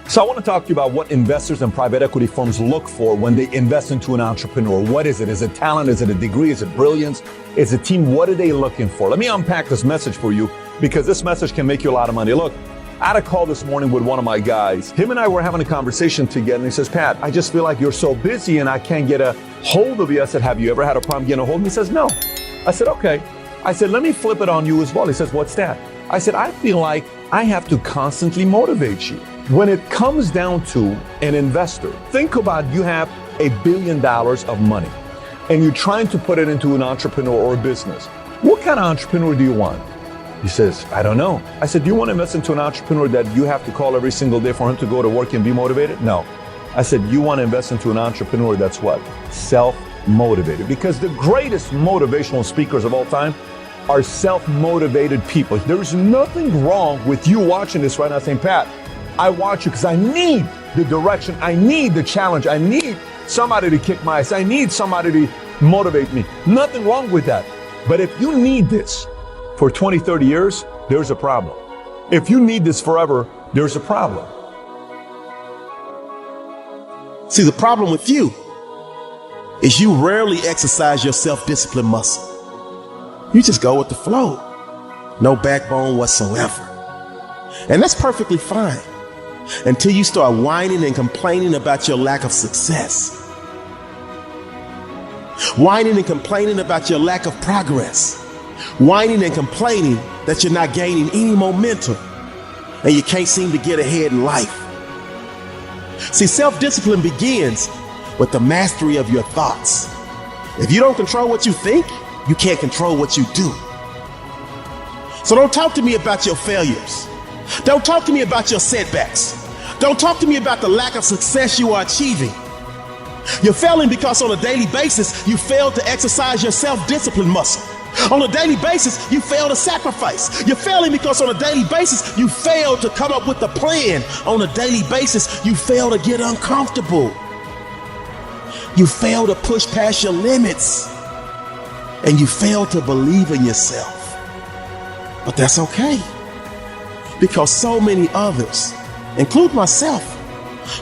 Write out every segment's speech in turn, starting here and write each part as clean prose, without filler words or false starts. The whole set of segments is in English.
So I want to talk to you about what investors and private equity firms look for when they invest into an entrepreneur. What is it? Is it talent? Is it a degree? Is it brilliance? Is it team? What are they looking for? Let me unpack this message for you because this message can make you a lot of money. Look, I had a call this morning with one of my guys. Him and I were having a conversation together and he says, Pat, I just feel like you're so busy and I can't get a hold of you. I said, have you ever had a problem getting a hold of me? He says, no. I said, okay. I said, let me flip it on you as well. He says, what's that? I said, I feel like I have to constantly motivate you. When it comes down to an investor, think about you have $1 billion of money and you're trying to put it into an entrepreneur or a business. What kind of entrepreneur do you want? He says, I don't know. I said, do you want to invest into an entrepreneur that you have to call every single day for him to go to work and be motivated? No. I said, you want to invest into an entrepreneur that's what? Self-motivated. Because the greatest motivational speakers of all time are self-motivated people. There's nothing wrong with you watching this right now saying, Pat, I watch you because I need the direction. I need the challenge. I need somebody to kick my ass. I need somebody to motivate me. Nothing wrong with that. But if you need this for 20, 30 years, there's a problem. If you need this forever, there's a problem. See, the problem with you is you rarely exercise your self-discipline muscle. You just go with the flow. No backbone whatsoever. And that's perfectly fine until you start whining and complaining about your lack of success. Whining and complaining about your lack of progress. Whining and complaining that you're not gaining any momentum and you can't seem to get ahead in life. See, self-discipline begins with the mastery of your thoughts. If you don't control what you think, you can't control what you do. So don't talk to me about your failures. Don't talk to me about your setbacks. Don't talk to me about the lack of success you are achieving. You're failing because on a daily basis, you fail to exercise your self-discipline muscle. On a daily basis, you fail to sacrifice. You're failing because on a daily basis, you fail to come up with a plan. On a daily basis, you fail to get uncomfortable. You fail to push past your limits. And you fail to believe in yourself. But that's okay. Because so many others, include myself,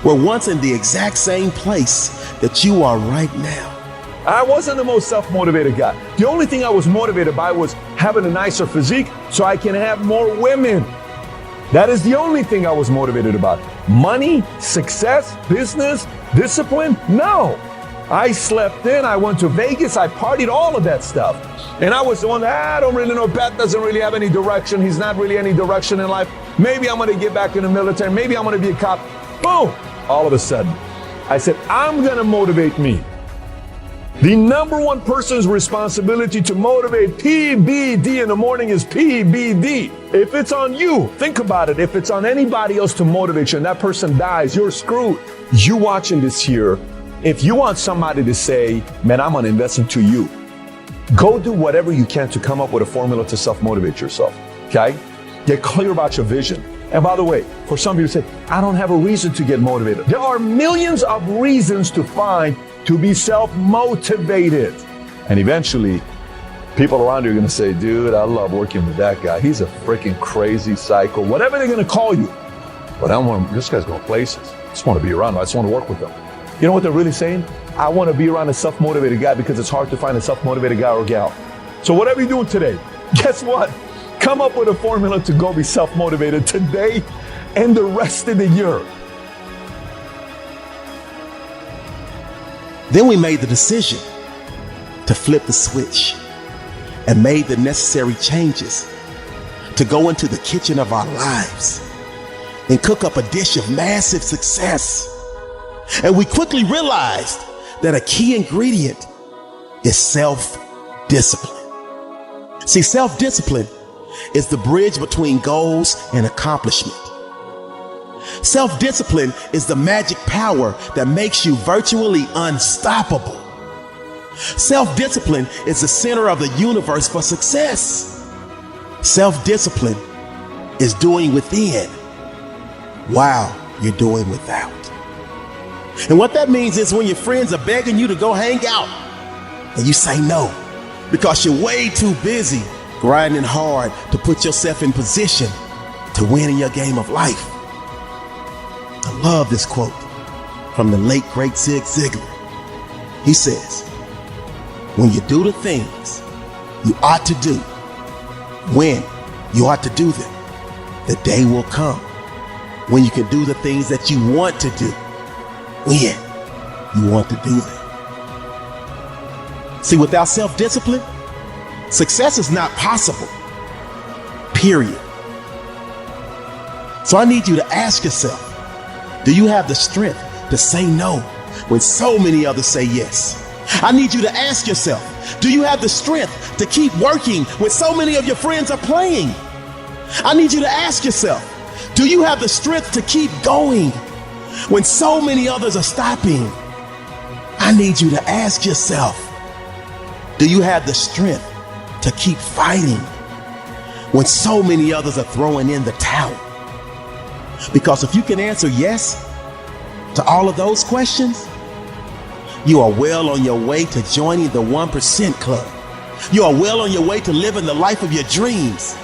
were once in the exact same place that you are right now. I wasn't the most self-motivated guy. The only thing I was motivated by was having a nicer physique so I can have more women. That is the only thing I was motivated about. Money, success, business, discipline? No. I slept in, I went to Vegas, I partied, all of that stuff. And I was the one that, I don't really know, Pat doesn't really have any direction. He's not really any direction in life. Maybe I'm gonna get back in the military. Maybe I'm gonna be a cop. Boom! All of a sudden, I said, I'm gonna motivate me. The number one person's responsibility to motivate PBD in the morning is PBD. If it's on you, think about it. If it's on anybody else to motivate you and that person dies, you're screwed. You watching this here, if you want somebody to say, man, I'm gonna invest into you, go do whatever you can to come up with a formula to self-motivate yourself, okay? Get clear about your vision. And by the way, for some of you say, I don't have a reason to get motivated. There are millions of reasons to find to be self-motivated. And eventually, people around you are gonna say, dude, I love working with that guy. He's a freaking crazy psycho, whatever they're gonna call you. But this guy's going places. I just wanna be around him. I just wanna work with him. You know what they're really saying? I want to be around a self-motivated guy because it's hard to find a self-motivated guy or gal. So whatever you're doing today, guess what? Come up with a formula to go be self-motivated today and the rest of the year. Then we made the decision to flip the switch and made the necessary changes to go into the kitchen of our lives and cook up a dish of massive success. And we quickly realized that a key ingredient is self-discipline. See, self-discipline is the bridge between goals and accomplishment. Self-discipline is the magic power that makes you virtually unstoppable. Self-discipline is the center of the universe for success. Self-discipline is doing within while you're doing without. And what that means is when your friends are begging you to go hang out and you say no because you're way too busy grinding hard to put yourself in position to win in your game of life. I love this quote from the late great Zig Ziglar. He says, when you do the things you ought to do, when you ought to do them, the day will come when you can do the things that you want to do, when you want to do them. See, without self-discipline, success is not possible, period. So I need you to ask yourself, do you have the strength to say no when so many others say yes? I need you to ask yourself, do you have the strength to keep working when so many of your friends are playing? I need you to ask yourself, do you have the strength to keep going when so many others are stopping? I need you to ask yourself, do you have the strength to keep fighting when so many others are throwing in the towel? Because if you can answer yes to all of those questions, you are well on your way to joining the 1% club. You are well on your way to living the life of your dreams.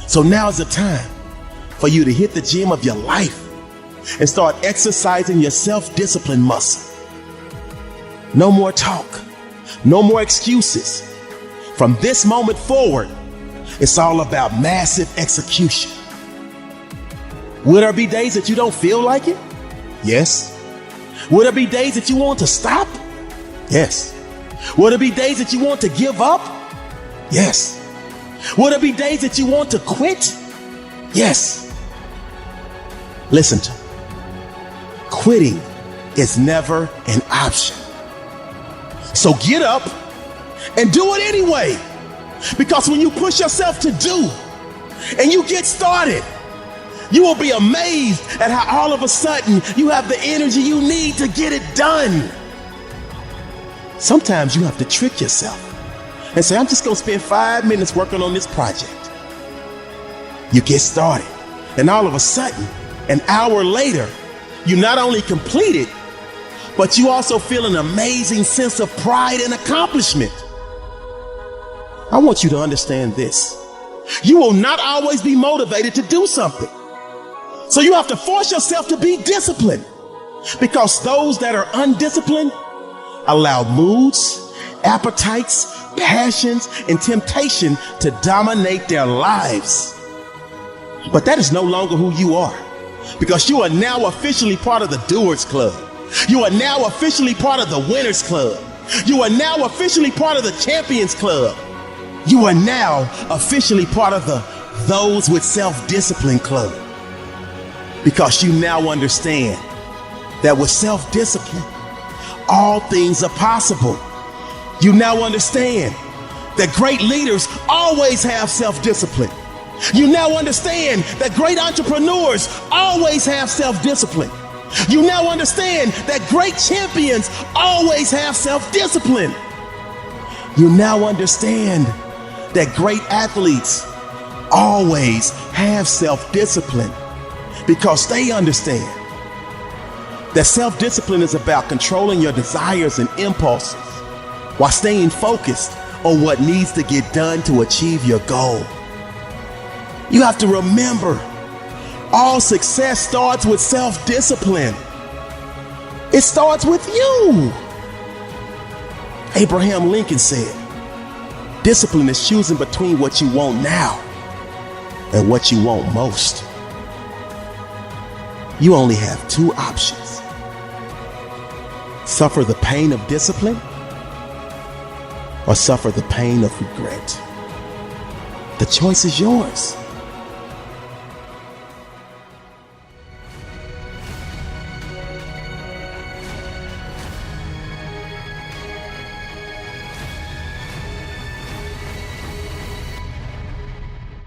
So now is the time for you to hit the gym of your life and start exercising your self-discipline muscle. No more talk, no more excuses. From this moment forward, it's all about massive execution. Will there be days that you don't feel like it? Yes. Will there be days that you want to stop? Yes. Will there be days that you want to give up? Yes. Will there be days that you want to quit? Yes. Listen to me. Quitting is never an option. So get up and do it anyway. Because when you push yourself to do and you get started, you will be amazed at how all of a sudden you have the energy you need to get it done. Sometimes you have to trick yourself and say, I'm just going to spend 5 minutes working on this project. You get started, and all of a sudden, an hour later, you not only complete it, but you also feel an amazing sense of pride and accomplishment. I want you to understand this. You will not always be motivated to do something. So you have to force yourself to be disciplined, because those that are undisciplined allow moods, appetites, passions, and temptation to dominate their lives. But that is no longer who you are, because you are now officially part of the Doers Club. You are now officially part of the Winners Club. You are now officially part of the Champions Club. You are now officially part of the Those with Self-Discipline Club. Because you now understand that with self-discipline, all things are possible. You now understand that great leaders always have self-discipline. You now understand that great entrepreneurs always have self-discipline. You now understand that great champions always have self-discipline. You now understand that great athletes always have self-discipline, because they understand that self-discipline is about controlling your desires and impulses while staying focused on what needs to get done to achieve your goal. You have to remember, all success starts with self-discipline. It starts with you. Abraham Lincoln said, discipline is choosing between what you want now and what you want most. You only have two options: suffer the pain of discipline or suffer the pain of regret. The choice is yours.